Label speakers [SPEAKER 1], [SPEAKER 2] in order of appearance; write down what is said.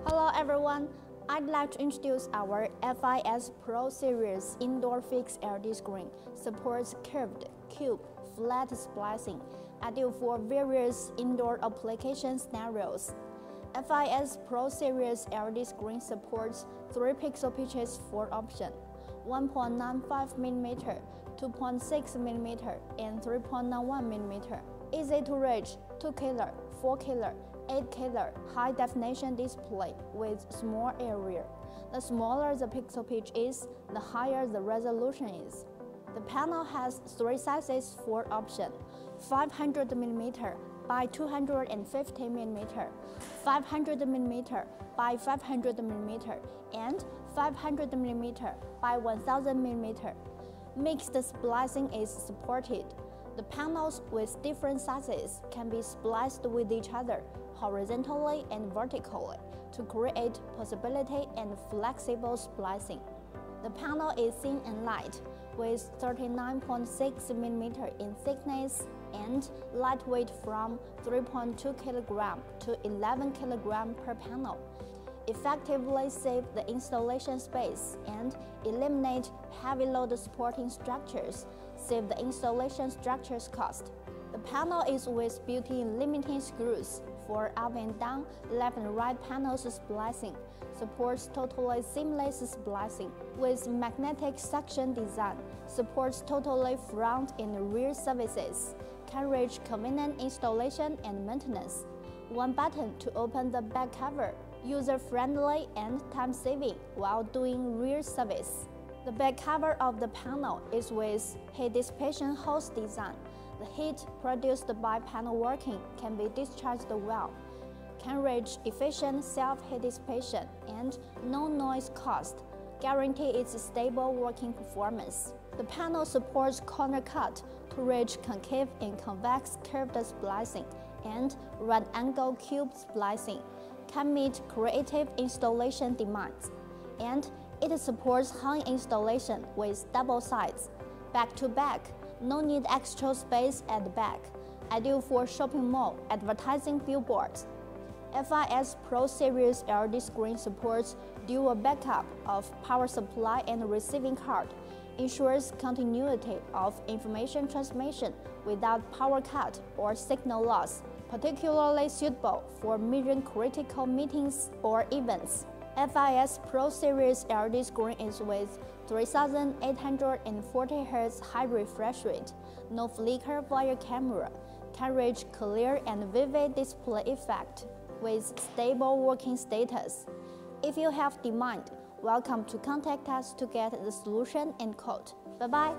[SPEAKER 1] Hello everyone, I'd like to introduce our FIS Pro Series indoor fixed LED screen. Supports curved, cube, flat splicing, ideal for various indoor application scenarios. FIS Pro Series LED screen supports 3 pixel pitches for option, 1.95mm, 2.6mm, and 3.91mm. Easy to reach, 2-color, 4-color, 8-color high-definition display with small area. The smaller the pixel pitch is, the higher the resolution is. The panel has 3 sizes for option, 500mm by 250mm, 500mm by 500mm, and 500mm by 1000mm. Mixed splicing is supported. The panels with different sizes can be spliced with each other horizontally and vertically to create possibility and flexible splicing. The panel is thin and light, with 39.6mm in thickness and lightweight from 3.2 kg to 11 kg per panel. Effectively save the installation space and eliminate heavy load supporting structures, save the installation structures cost. The panel is with built-in limiting screws for up and down, left and right panels splicing, supports totally seamless splicing with magnetic suction design, supports totally front and rear services, can reach convenient installation and maintenance. One button to open the back cover, user-friendly and time-saving while doing rear service. The back cover of the panel is with heat dissipation hose design. The heat produced by panel working can be discharged well, can reach efficient self-heat dissipation and no noise cost, guarantee its stable working performance. The panel supports corner cut to reach concave and convex curved splicing and right-angle cube splicing, can meet creative installation demands, and it supports hung installation with double sides, back-to-back, no need extra space at the back, ideal for shopping mall advertising billboards. FIS Pro Series LED screen supports dual backup of power supply and receiving card, ensures continuity of information transmission without power cut or signal loss, particularly suitable for mission-critical meetings or events. FIS Pro Series LED screen is with 3840 Hz high refresh rate, no flicker via camera, can reach clear and vivid display effect with stable working status. If you have demand, welcome to contact us to get the solution and quote. Bye-bye.